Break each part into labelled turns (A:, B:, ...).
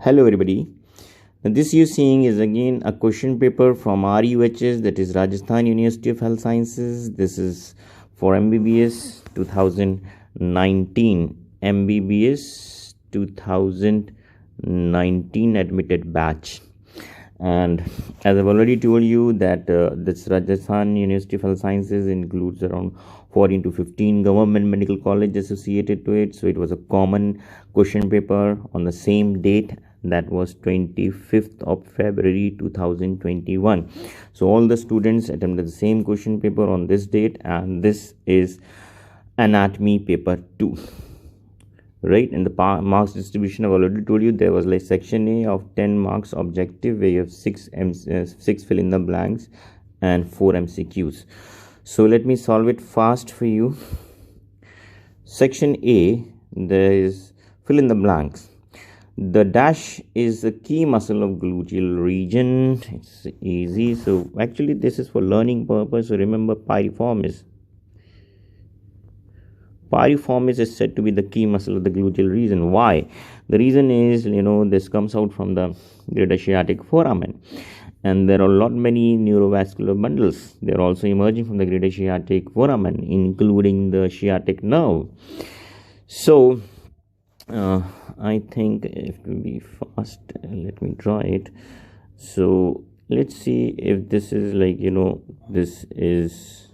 A: Hello everybody. Now this you're seeing is again a question paper from RUHS, that is Rajasthan University of Health Sciences. This is for MBBS 2019, MBBS 2019 admitted batch. And as I've already told you that this Rajasthan University of Health Sciences includes around 14 to 15 government medical college associated to it. So it was a common question paper on the same date, that was 25th of February 2021. So all the students attempted the same question paper on this date, and this is anatomy paper 2. Right, and the marks distribution I've already told you. There was like section A of 10 marks objective, where you have 6 fill in the blanks and 4 MCQs. So let me solve it fast for you. Section A, there is fill in the blanks. The dash is the key muscle of gluteal region. It's easy. So actually this is for learning purpose. So remember, piriformis. Piriformis is said to be the key muscle of the gluteal region. Why? The reason is, this comes out from the great sciatic foramen, and there are a lot many neurovascular bundles. They are also emerging from the great sciatic foramen, including the sciatic nerve. So I think it will be fast. Let me draw it. So let's see if this is like, this is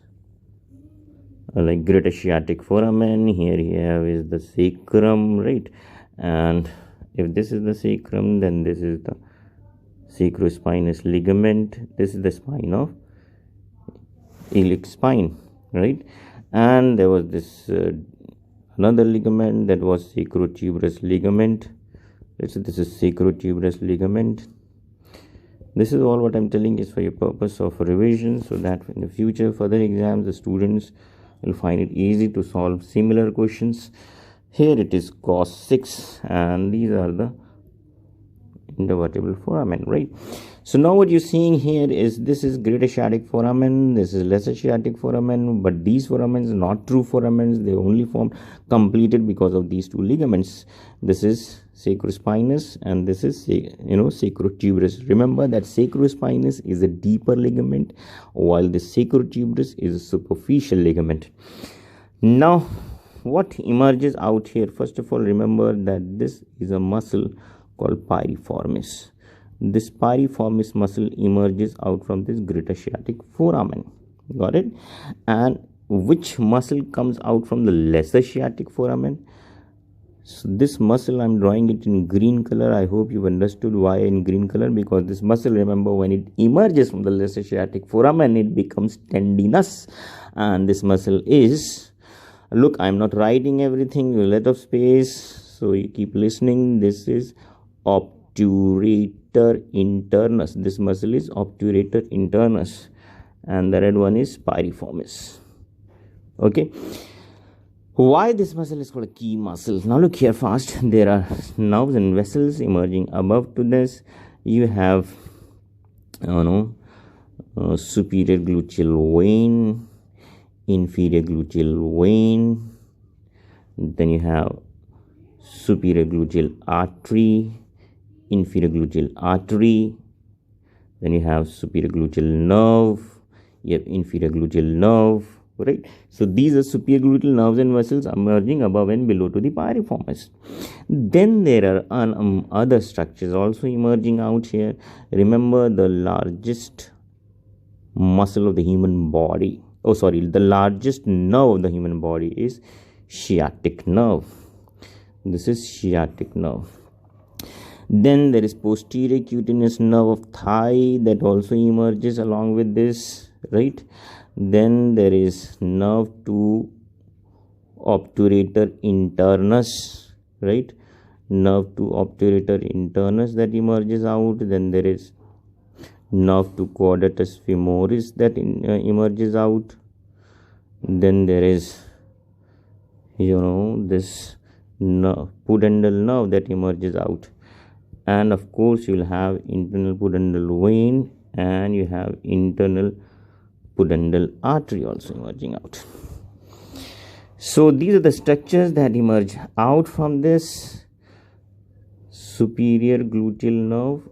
A: like greater sciatic foramen. Here you have is the sacrum, right? And if this is the sacrum, then this is the sacrospinous ligament. This is the spine of iliac spine, right? And there was this another ligament, that was sacrotuberous ligament. Let's say this is sacrotuberous ligament. This is all what I'm telling is for your purpose of revision, so that in the future further exams the students will find it easy to solve similar questions. Here it is cos 6, and these are the intervertebral foramen, right? So now what you're seeing here is, this is greater sciatic foramen, this is lesser sciatic foramen, but these foramens are not true foramens. They only formed completed because of these two ligaments. This is sacrospinous and this is sacrotuberous. Remember that sacrospinous is a deeper ligament, while the sacrotuberous is a superficial ligament. Now what emerges out here, first of all, remember that this is a muscle called piriformis. This piriformis muscle emerges out from this greater sciatic foramen. Got it? And which muscle comes out from the lesser sciatic foramen? So this muscle, I'm drawing it in green color. I hope you've understood why in green color, because this muscle, remember, when it emerges from the lesser sciatic foramen, it becomes tendinous. And this muscle is, look, I'm not writing everything, a lot of space, so you keep listening. This is obturator internus. This muscle is obturator internus, and the red one is piriformis. Okay, why this muscle is called a key muscle? Now look here fast. There are nerves and vessels emerging above to this. You have superior gluteal vein, inferior gluteal vein, then you have superior gluteal artery, inferior gluteal artery, then you have superior gluteal nerve, you have inferior gluteal nerve, right? So these are superior gluteal nerves and vessels emerging above and below to the piriformis. Then there are other structures also emerging out here. Remember, the largest muscle of the human body, the largest nerve of the human body is sciatic nerve. This is sciatic nerve. Then there is posterior cutaneous nerve of thigh that also emerges along with this, right? Then there is nerve to obturator internus, right? Nerve to obturator internus that emerges out. Then there is nerve to quadratus femoris that emerges out. Then there is this pudendal nerve that emerges out. And of course you will have internal pudendal vein, and you have internal pudendal artery also emerging out. So these are the structures that emerge out from this. superior gluteal nerve,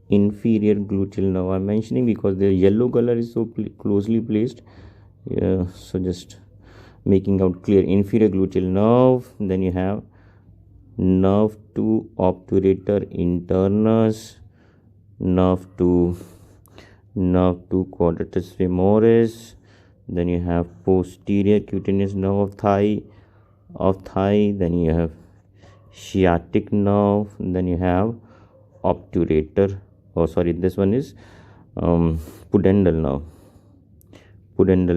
A: inferior gluteal nerve. I'm mentioning because the yellow color is so closely placed. So just making out clear. Inferior gluteal nerve. Then you have nerve to obturator internus, nerve to quadratus femoris. Then you have posterior cutaneous nerve of thigh. Then you have sciatic nerve. Then you have obturator. Oh, sorry, this one is pudendal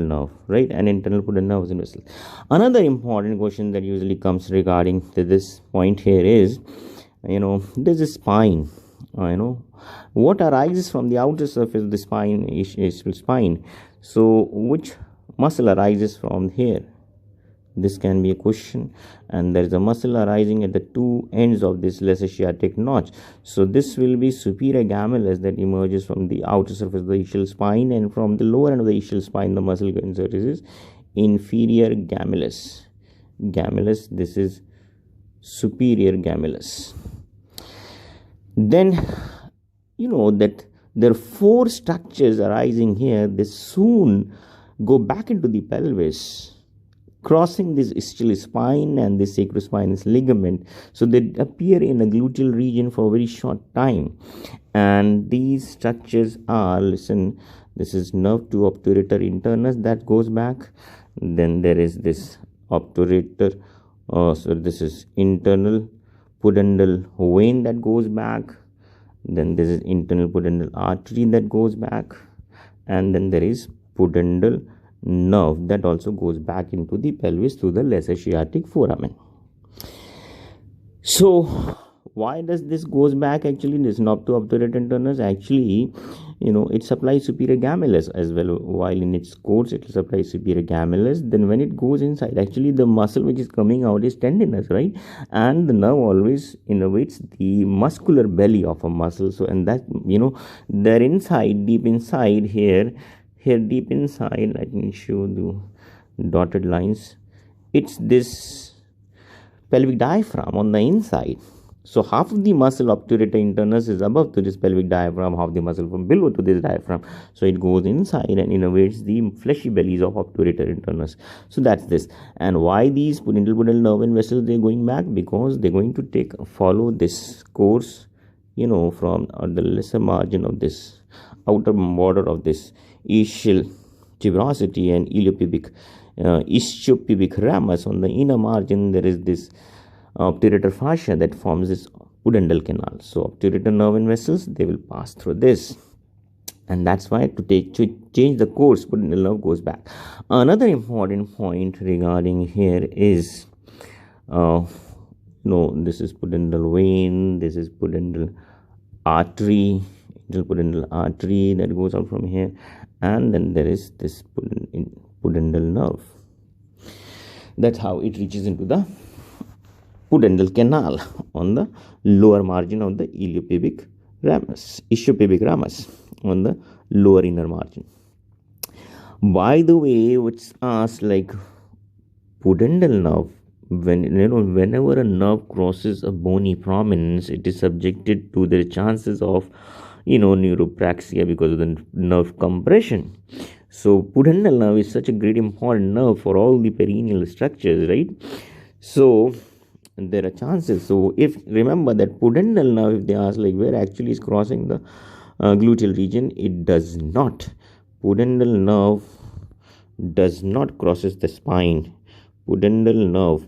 A: nerve, right? And internal pudendal nerve vessel. Another important question that usually comes regarding this point here is, there's a spine. What arises from the outer surface of the spine, ischial spine. So which muscle arises from here? This can be a question. And there is a muscle arising at the two ends of this lesser sciatic notch. So this will be superior gemellus that emerges from the outer surface of the ischial spine, and from the lower end of the ischial spine the muscle inserted is inferior gemellus. This is superior gemellus. Then that there are four structures arising here. They soon go back into the pelvis, crossing this ischial spine and the sacrospinous ligament. So they appear in the gluteal region for a very short time. And these structures are, listen, this is nerve to obturator internus that goes back. Then there is this obturator, so this is internal pudendal vein that goes back. Then this is internal pudendal artery that goes back. And then there is pudendal nerve that also goes back into the pelvis through the lesser sciatic foramen. So why does this goes back? Actually, this nerve to obturator internus, actually, it supplies superior gemellus as well. While in its course it will supply superior gemellus, then when it goes inside, actually the muscle which is coming out is tendinous, right? And the nerve always innervates the muscular belly of a muscle. So, and that, there inside, deep inside here deep inside, let me show the dotted lines, it's this pelvic diaphragm on the inside. So half of the muscle obturator internus is above to this pelvic diaphragm, half the muscle from below to this diaphragm. So it goes inside and innervates the fleshy bellies of obturator internus. So that's this. And why these pudendal nerve and vessels, they're going back? Because they're going to follow this course, from the lesser margin of this outer border of this ischial tuberosity and ischiopubic ramus. On the inner margin there is this obturator fascia that forms this pudendal canal. So obturator nerve and vessels, they will pass through this, and that's why to change the course, pudendal nerve goes back. Another important point regarding here is this is pudendal vein, this is pudendal artery, pudendal artery that goes out from here, and then there is this pudendal nerve. That's how it reaches into the pudendal canal on the lower margin of the ischiopubic ramus on the lower inner margin. By the way, what's asked, like pudendal nerve, whenever a nerve crosses a bony prominence, it is subjected to the chances of neuropraxia because of the nerve compression. So pudendal nerve is such a great important nerve for all the perineal structures, right? So there are chances. So if remember that pudendal nerve, if they ask like where actually is crossing the gluteal region, it does not. Pudendal nerve does not crosses the spine. Pudendal nerve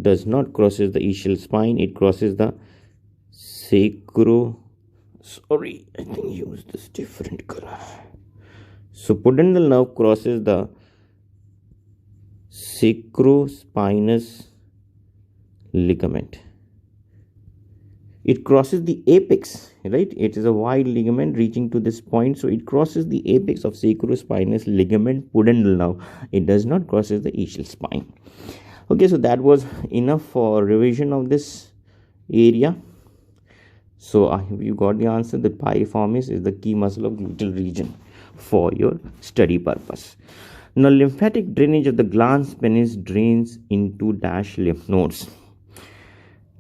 A: does not crosses the ischial spine. It crosses the sorry, I think I used this different color. So pudendal nerve crosses the sacrospinous ligament. It crosses the apex, right? It is a wide ligament reaching to this point, so it crosses the apex of sacrospinous ligament, pudendal nerve. It does not crosses the ischial spine. Okay, so that was enough for revision of this area. So I hope you got the answer. The piriformis is the key muscle of gluteal region for your study purpose. Now, lymphatic drainage of the glans penis drains into dash lymph nodes.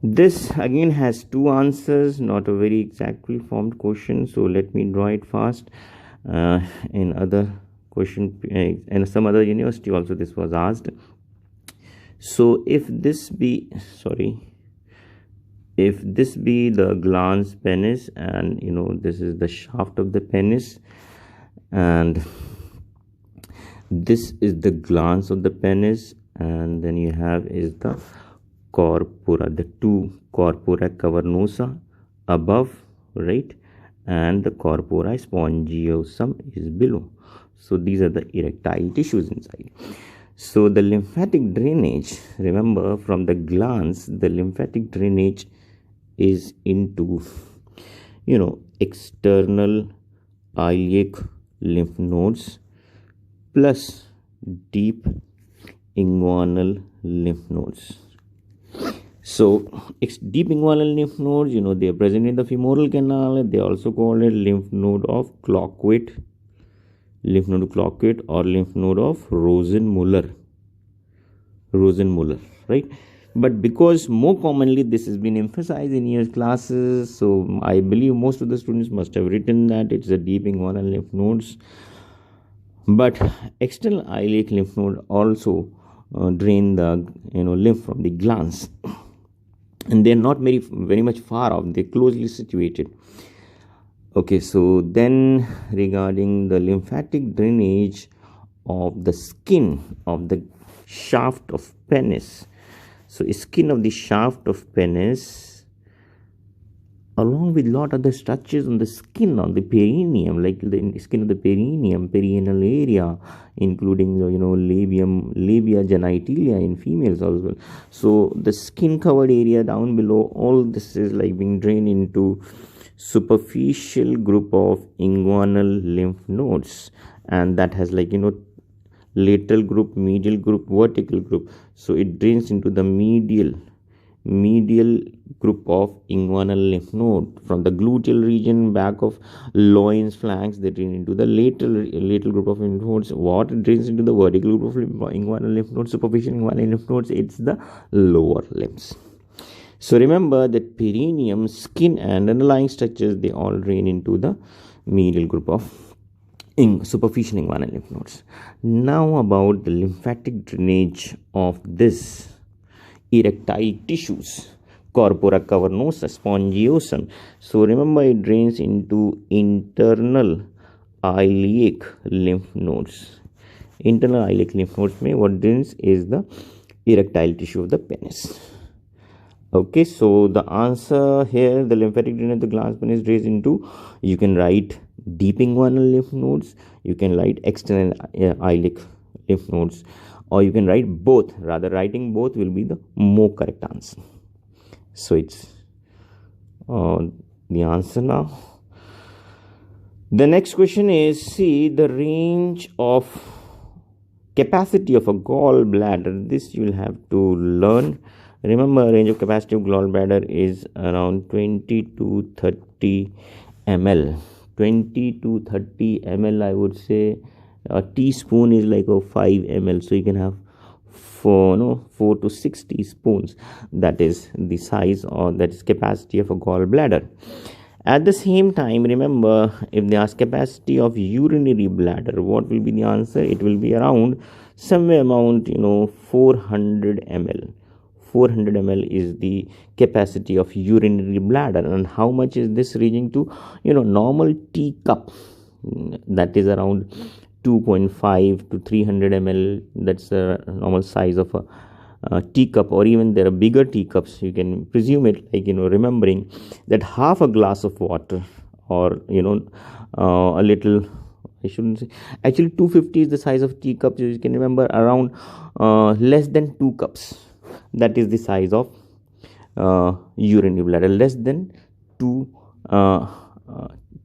A: This again has two answers, not a very exactly formed question, so let me draw it fast. In other question, in some other university also this was asked. So if this be the glans penis, and this is the shaft of the penis, and this is the glans of the penis, and then you have is the corpora, the two corpora cavernosa above, right, and the corpora spongiosum is below. So these are the erectile tissues inside. So the lymphatic drainage, remember, from the glands, the lymphatic drainage is into external iliac lymph nodes plus deep inguinal lymph nodes. So deep inguinal lymph nodes, they are present in the femoral canal. They are also called a lymph node of Cloquet, or lymph node of Rosenmuller, right? But because more commonly this has been emphasized in your classes, so I believe most of the students must have written that it's the deep inguinal lymph nodes. But external iliac lymph node also drain the lymph from the glands, and they're not very much far off, they're closely situated. Okay, so then regarding the lymphatic drainage of the skin of the shaft of penis, so skin of the shaft of penis along with lot of the structures on the skin on the perineum, like the skin of the perineal area, including labia genitalia in females as well. So the skin covered area down below, all this is like being drained into superficial group of inguinal lymph nodes, and that has lateral group, medial group, vertical group. So it drains into the medial group of inguinal lymph node from the gluteal region, back of loins, flanks. They drain into the lateral group of lymph nodes. What drains into the vertical group of inguinal lymph nodes, superficial inguinal lymph nodes? It's the lower limbs. So remember that perineum, skin, and underlying structures, they all drain into the medial group of superficial inguinal lymph nodes. Now about the lymphatic drainage of this erectile tissues, corpora cavernosa, spongiosum. So remember, it drains into internal iliac lymph nodes. Internal iliac lymph nodes में what drains is the erectile tissue of the penis. Okay, so the answer here, the lymphatic drainage of the glans penis drains into, you can write deep inguinal lymph nodes, you can write external iliac lymph nodes, or you can write both. Rather, writing both will be the more correct answer. So it's the answer now. The next question is, see the range of capacity of a gallbladder. This you will have to learn. Remember, range of capacity of gallbladder is around 20 to 30 ml. 20 to 30 ml, I would say. A teaspoon is like a 5 ml, so you can have 4 to 6 teaspoons. That is the size, or that is capacity of a gallbladder. At the same time, remember, if they ask capacity of urinary bladder, what will be the answer? It will be around somewhere amount 400 ml. 400 ml is the capacity of urinary bladder. And how much is this reaching to? Normal teacup, that is around 2.5 to 300 ml. That's the normal size of a teacup, or even there are bigger teacups. You can presume it like remembering that half a glass of water, or a little, I shouldn't say, actually 250 is the size of teacup. You can remember around less than 2 cups. That is the size of urinary bladder, less than 2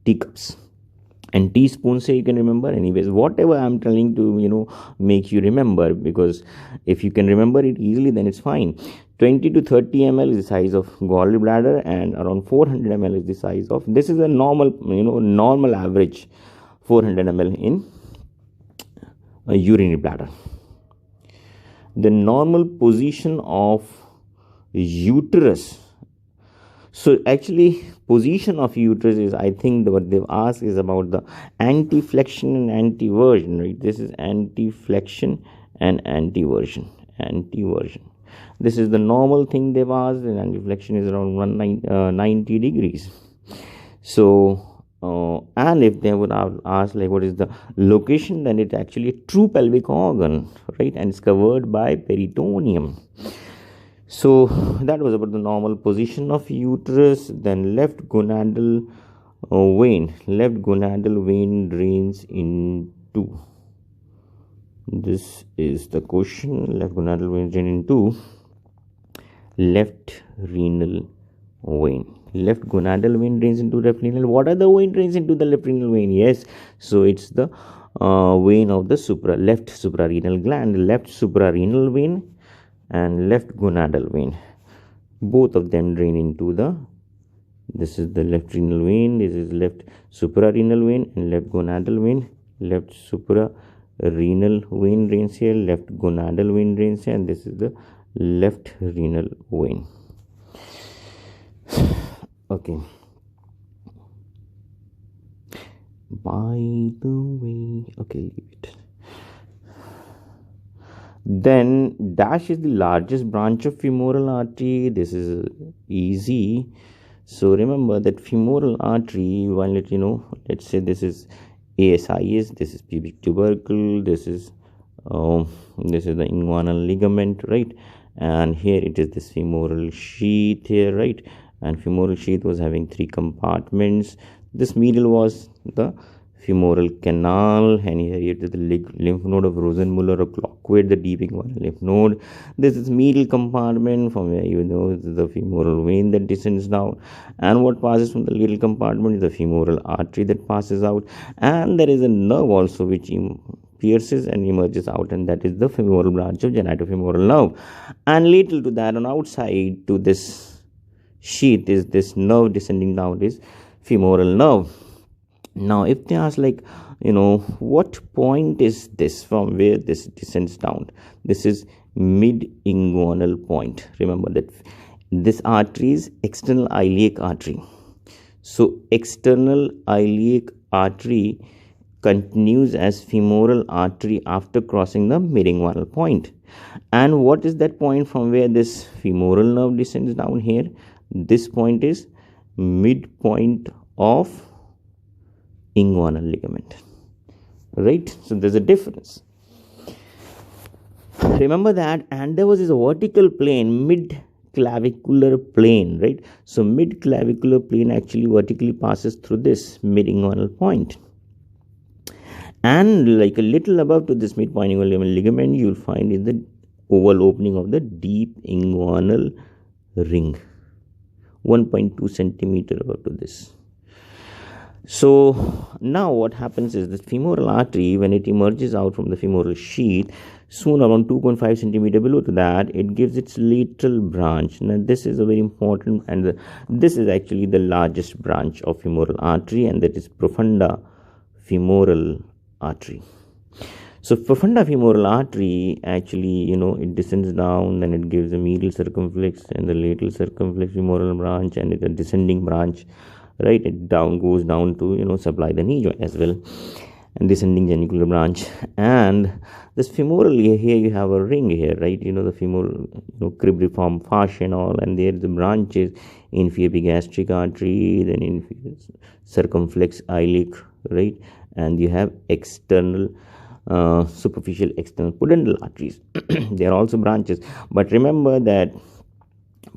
A: teacups. And teaspoon, say, you can remember. Anyways, whatever I'm telling to make you remember, because if you can remember it easily, then it's fine. 20 to 30 ml is the size of gallbladder, and around 400 ml is the size of, this is a normal normal average, 400 ml in a urinary bladder. The normal position of uterus So actually position of uterus is, I think what they've asked is about the anti-flexion and anti-version, right? This is anti-flexion and anti-version. This is the normal thing they've asked, and anti-flexion is around 90 degrees. So and if they would have asked like what is the location, then it's actually a true pelvic organ, right? And it's covered by peritoneum. So that was about the normal position of uterus. Then left gonadal vein drains into, this is the question, left gonadal vein drains into left renal vein. Left gonadal vein drains into left renal. What are the vein drains into the left renal vein? Yes, so it's the vein of the left suprarenal gland, left suprarenal vein and left gonadal vein. Both of them drain into this is the left renal vein, this is left suprarenal vein, and left gonadal vein. Left suprarenal vein drains here, left gonadal vein drains here, and this is the left renal vein. Okay, by the way, okay, leave it. Then dash is the largest branch of femoral artery. This is easy. So remember that femoral artery, while let's say this is ASIS, this is pubic tubercle, this is the inguinal ligament, right? And here it is this femoral sheath here, right? And femoral sheath was having 3 compartments. This medial was the femoral canal, and here it is the lymph node of Rosenmuller or Clockwood, the deep inguinal lymph node. This is medial compartment from where this is the femoral vein that descends down, and what passes from the little compartment is the femoral artery that passes out, and there is a nerve also which pierces and emerges out, and that is the femoral branch of genitofemoral nerve. And little to that, on outside to this sheath is this nerve descending down, is femoral nerve. Now if they ask like what point is this from where this descends down, this is mid-inguinal point. Remember that this artery is external iliac artery. So external iliac artery continues as femoral artery after crossing the mid-inguinal point. And what is that point from where this femoral nerve descends down here? This point is midpoint of inguinal ligament, right? So there's a difference. Remember that. And there was this vertical plane, mid-clavicular plane, right? So mid-clavicular plane actually vertically passes through this mid-inguinal point. And like a little above to this midpoint inguinal ligament, you'll find is the oval opening of the deep inguinal ring, 1.2 centimeter above to this. So now what happens is the femoral artery, when it emerges out from the femoral sheath, soon around 2.5 centimeter below to that, it gives its lateral branch. Now this is a very important, and this is actually the largest branch of femoral artery, and that is profunda femoral artery. So profunda femoral artery actually, it descends down, then it gives a medial circumflex and the lateral circumflex femoral branch, and it's a descending branch, right? It goes down to supply the knee joint as well, and descending genicular branch. And this femoral, here you have a ring here, right? The femoral cribriform fascia and all, and there the branches, inferior epigastric artery, then inferior circumflex iliac, right? And you have external superficial external pudendal arteries. They are also branches, but remember that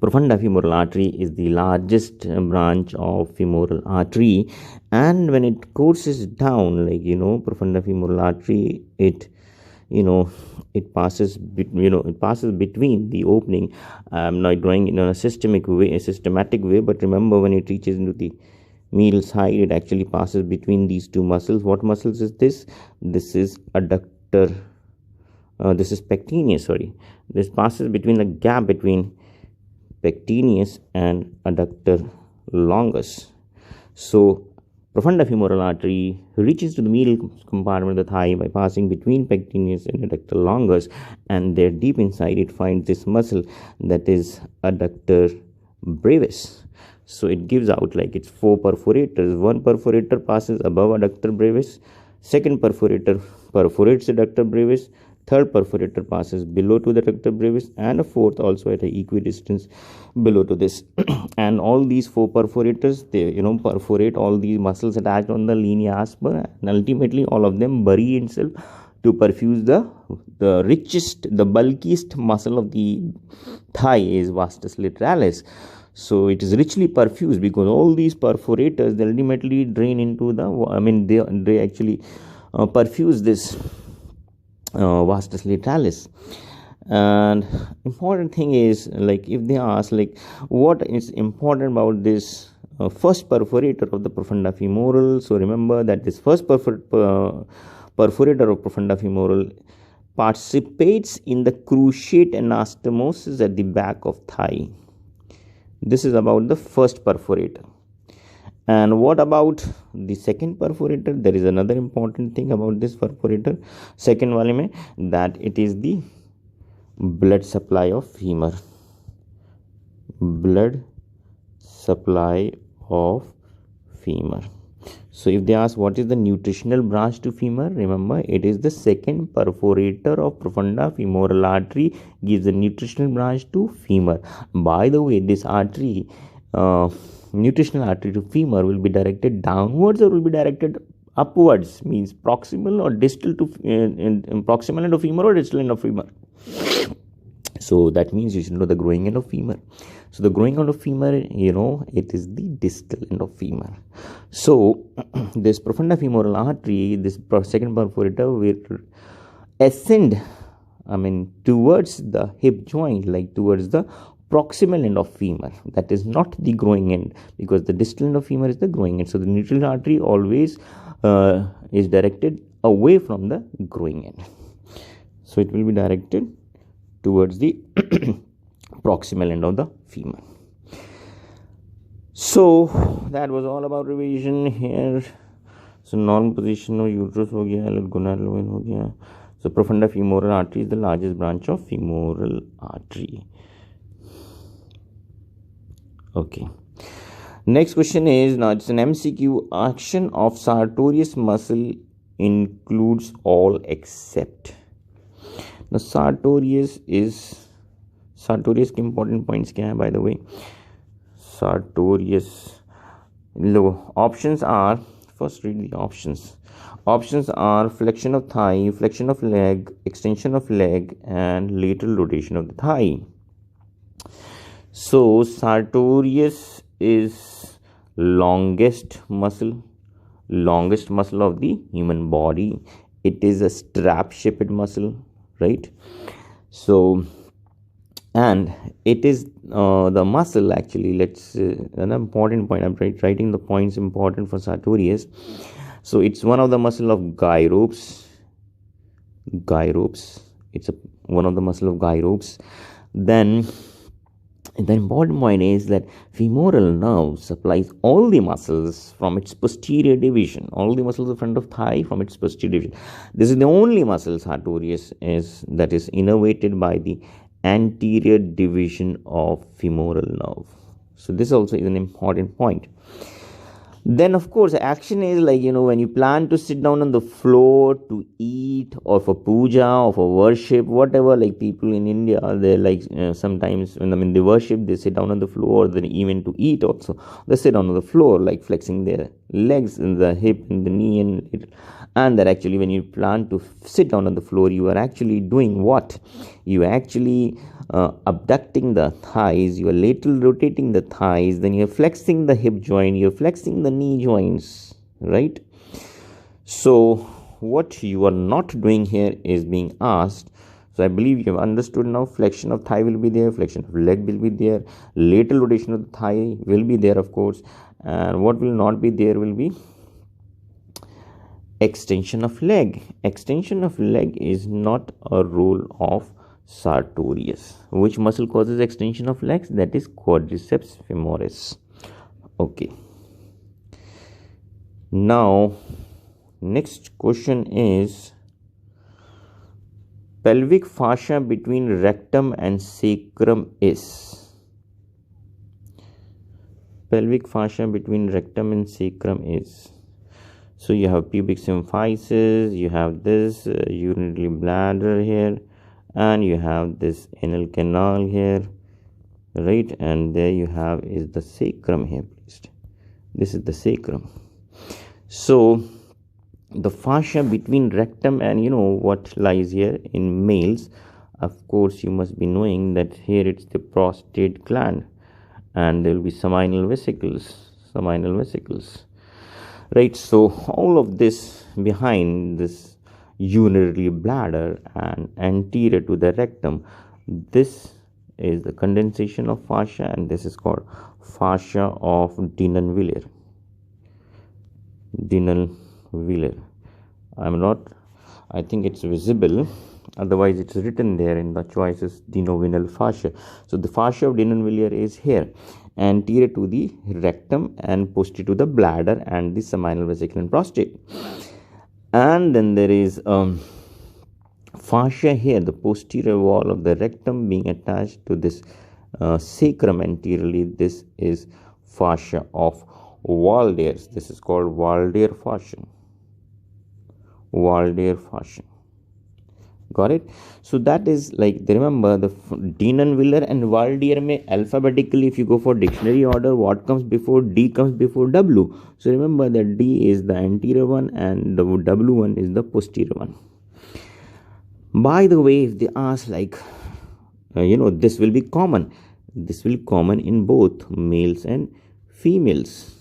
A: profunda femoral artery is the largest branch of femoral artery, and when it courses down, like profunda femoral artery, it passes between the opening. I'm not drawing in a systematic way, but remember when it reaches into the medial side, it actually passes between these two muscles. What muscles is this? This is adductor, this is pectineus, sorry. This passes between the gap between pectineus and adductor longus. So profunda femoral artery reaches to the medial compartment of the thigh by passing between pectineus and adductor longus, and there deep inside it finds this muscle that is adductor brevis. So it gives out like it's 4 perforators. One perforator passes above adductor brevis, second perforator perforates adductor brevis, third perforator passes below to the adductor brevis, and a fourth also at an equidistance below to this. And all these 4 perforators, they perforate all these muscles attached on the linea aspera, and ultimately all of them bury itself to perfuse the richest, the bulkiest muscle of the thigh is vastus lateralis. So it is richly perfused because all these perforators, they ultimately drain into they actually perfuse this vastus lateralis. And important thing is, like, if they ask like what is important about this first perforator of the profunda femoral, so remember that this first perforator of profunda femoral participates in the cruciate anastomosis at the back of thigh. This is about the first perforator. And what about the second perforator? There is another important thing about this perforator, second wale mein, that it is the blood supply of femur. Blood supply of femur. So if they ask what is the nutritional branch to femur, remember it is the second perforator of profunda femoral artery gives the nutritional branch to femur. By the way, this artery, nutritional artery to femur, will be directed downwards or will be directed upwards, means proximal or distal to proximal end of femur or distal end of femur. So that means you should know the growing end of femur. So the growing end of femur, it is the distal end of femur. So this profunda femoral artery, this second perforator will ascend, towards the hip joint, like towards the proximal end of femur. That is not the growing end, because the distal end of femur is the growing end. So the nutritional artery always is directed away from the growing end. So it will be directed towards the proximal end of the femur. So that was all about revision here. So normal position of uterus ho gaya, gonadal vein ho gaya. So profunda femoral artery is the largest branch of femoral artery. Okay. Next question is, now it's an MCQ. Action of sartorius muscle includes all except. Now sartorius के important points क्या है, by the way? Sartorius. Options are, first read the options. Options are flexion of thigh, flexion of leg, extension of leg, and lateral rotation of the thigh. So sartorius is longest muscle of the human body. It is a strap shaped muscle, right? So, and it is the muscle, actually, let's an important point, I'm writing the points important for sartorius. So it's one of the muscle of gyropes. It's one of the muscle of gyropes. Then the important point is that femoral nerve supplies all the muscles from its posterior division, all the muscles in front of thigh from its posterior division. This is the only muscle sartorius that is innervated by the anterior division of femoral nerve. So this also is an important point. Then of course action is like, when you plan to sit down on the floor to eat, or for puja, or for worship, whatever, like people in India, they like sometimes when they worship, they sit down on the floor. Then even to eat also, they sit down on the floor, like flexing their legs and the hip and the knee, and that actually when you plan to sit down on the floor, you are actually doing what? You are actually abducting the thighs, you are lateral rotating the thighs, then you are flexing the hip joint, you are flexing the knee joints, right? So what you are not doing here is being asked. So I believe you have understood now. Flexion of thigh will be there, flexion of leg will be there, lateral rotation of the thigh will be there, of course, and what will not be there will be extension of leg. Extension of leg is not a role of sartorius. Which muscle causes extension of legs? That is quadriceps femoris. Okay. Now, next question is, pelvic fascia between rectum and sacrum is. pelvic fascia between rectum and sacrum is? So you have pubic symphysis, you have this urinary bladder here, and you have this anal canal here, right? And there you have is the sacrum here placed. This is the sacrum. So the fascia between rectum and what lies here in males, of course you must be knowing that here it's the prostate gland, and there will be seminal vesicles, right? So all of this behind this urinary bladder and anterior to the rectum, this is the condensation of fascia, and this is called fascia of Denonville. I think it's visible, otherwise it's written there in the choices, Denonville fascia. So the fascia of Denonville is here, anterior to the rectum and posterior to the bladder and the seminal vesicle and prostate. And then there is fascia here, the posterior wall of the rectum being attached to this sacrum anteriorly. This is fascia of Waldear's. This is called Waldear fascia. Got it? So that is like, remember the Denonville and Waldear may alphabetically, if you go for dictionary order, what comes before D comes before W. So remember that D is the anterior one and the W one is the posterior one. By the way, if they ask like, this will be common. This will be common in both males and females.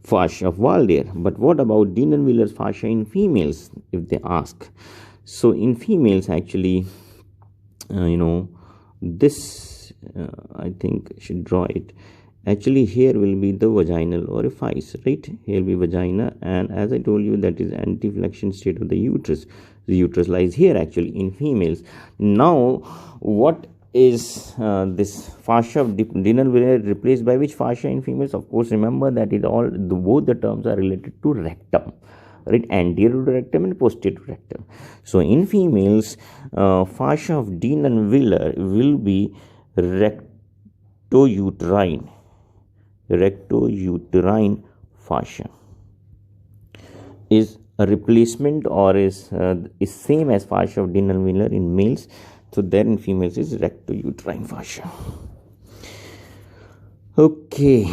A: Fascia of Waldear. But what about Denonville's fascia in females, if they ask? So in females, actually, this I think I should draw it. Actually, here will be the vaginal orifice, right? Here will be vagina, and as I told you, that is anteflexion state of the uterus. The uterus lies here actually in females. Now, what is this fascia of Denonville replaced by which fascia in females? Of course, remember that both the terms are related to rectum, right? Anterior to rectum and posterior to rectum. So in females, fascia of Denonville will be rectouterine fascia. Is a replacement or is same as fascia of Denonville in males. So there in females is rectouterine fascia. Okay.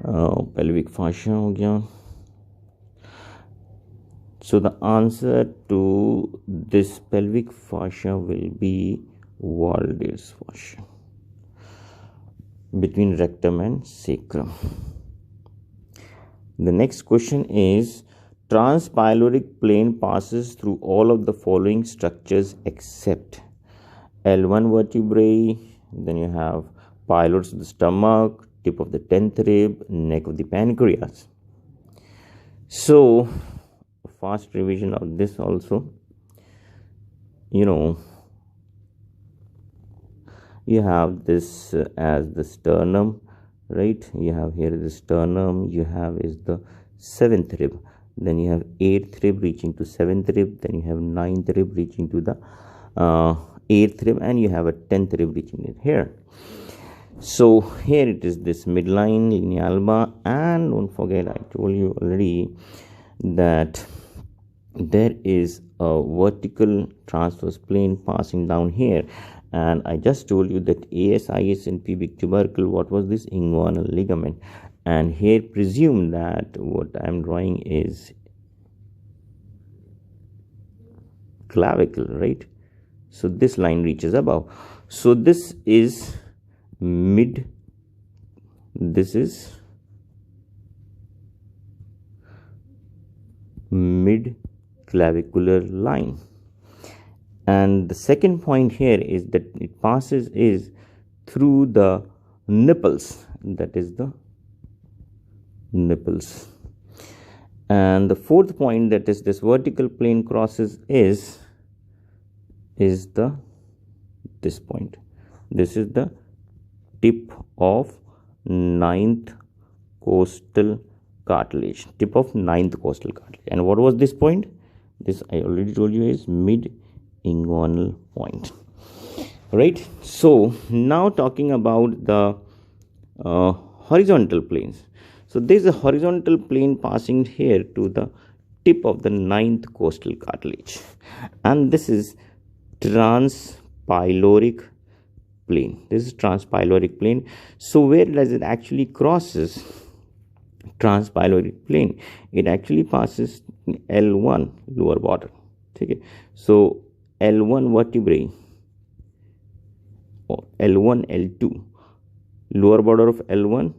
A: Pelvic fascia ho gaya. So the answer to this pelvic fascia will be Waldear's fascia between rectum and sacrum. The next question is, transpiloric plane passes through all of the following structures except L1 vertebrae, then you have pylorus of the stomach, tip of the 10th rib, neck of the pancreas. So fast revision of this also, you have this as the sternum, right? You have here the sternum, you have is the 7th rib, then you have 8th rib reaching to 7th rib, then you have 9th rib reaching to the 8th rib, and you have a 10th rib reaching it here. So here it is this midline, linea alba, and don't forget I told you already that there is a vertical transverse plane passing down here, and I just told you that ASIS in pubic tubercle, what was this? Inguinal ligament. And here presume that what I am drawing is clavicle, right? So this line reaches above. So this is mid clavicular line. And the second point here is that it passes is through the nipples, that is the nipples. And the fourth point, that is this vertical plane crosses is this point. This is the tip of 9th costal cartilage, and what was this point? This I already told you is mid inguinal point. right? So now talking about the horizontal planes. So there is a horizontal plane passing here to the tip of the ninth costal cartilage, and this is transpyloric plane. This is transpyloric plane. So where does it actually crosses transpyloric plane? It actually passes L1 lower border. Okay, so L1 vertebrae, or L1 L2, lower border of L1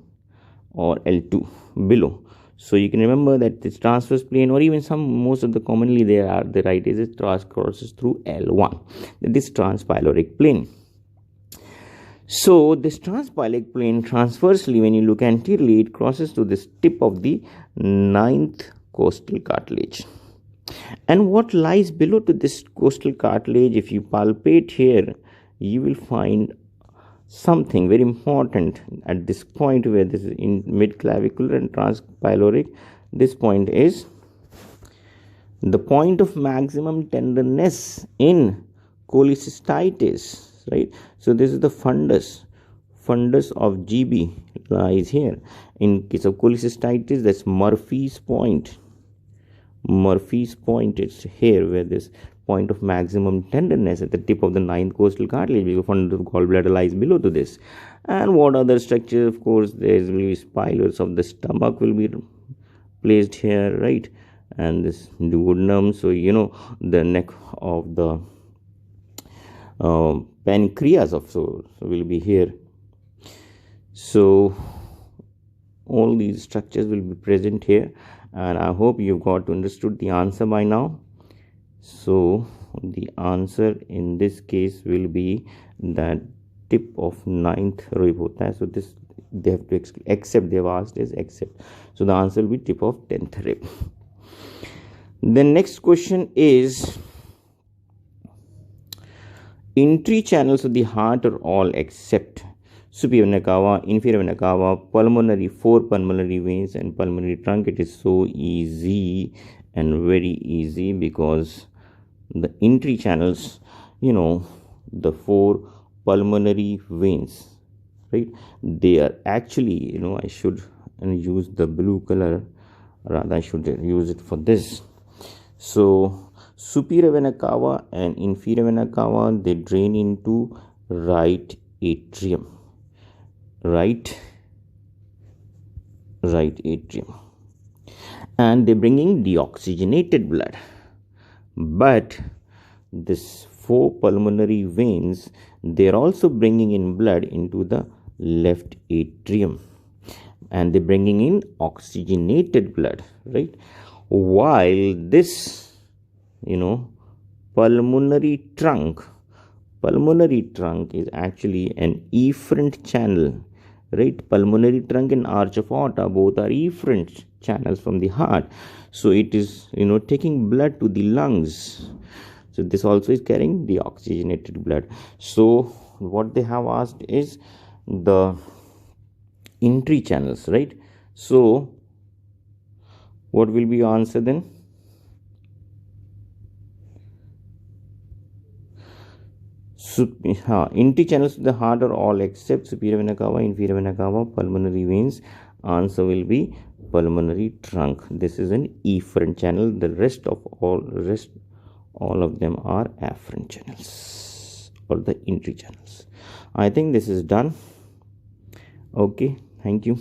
A: or L2 below. So you can remember that this transverse plane, or even most of the commonly they are the right is it crosses through L1, this transpyloric plane. So this transpyloric plane transversely, when you look anteriorly, it crosses to this tip of the ninth costal cartilage. And what lies below to this costal cartilage, if you palpate here, you will find something very important at this point, where this is in mid clavicular and transpyloric. This point is the point of maximum tenderness in cholecystitis, right? So this is the fundus of GB lies here. In case of cholecystitis, that's Murphy's point. Murphy's point is here, where this point of maximum tenderness at the tip of the ninth costal cartilage, because fundus of gallbladder lies below to this. And what other structure? Of course, there will be spilers of the stomach will be placed here, right? And this duodenum. So you know the neck of the pancreas also will be here. So all these structures will be present here, and I hope you've got understood the answer by now. So the answer in this case will be that tip of ninth rib hota hai. So this they have to accept, they have asked is accept. So the answer will be tip of 10th rib. The next question is, entry channels of the heart are all except superior vena cava, inferior vena cava, pulmonary, 4 pulmonary veins and pulmonary trunk. It is so easy and very easy, because the entry channels, you know, the 4 pulmonary veins, right? They are actually, you know, I should use the blue color, rather I should use it for this. So superior vena cava and inferior vena cava, they drain into right atrium, right atrium, and they're bringing deoxygenated blood. But this 4 pulmonary veins, they're also bringing in blood into the left atrium, and they're bringing in oxygenated blood, right? While this, you know, pulmonary trunk is actually an efferent channel, right? Pulmonary trunk and arch of aorta both are efferent channels from the heart. So it is, you know, taking blood to the lungs. So this also is carrying the oxygenated blood. So what they have asked is the entry channels, right? So what will be your answer then? Entry channels to the heart are all except superior vena cava, inferior vena cava, pulmonary veins. Answer will be pulmonary trunk. This is an efferent channel. The rest all of them are afferent channels, or the entry channels. I think this is done. Okay, thank you.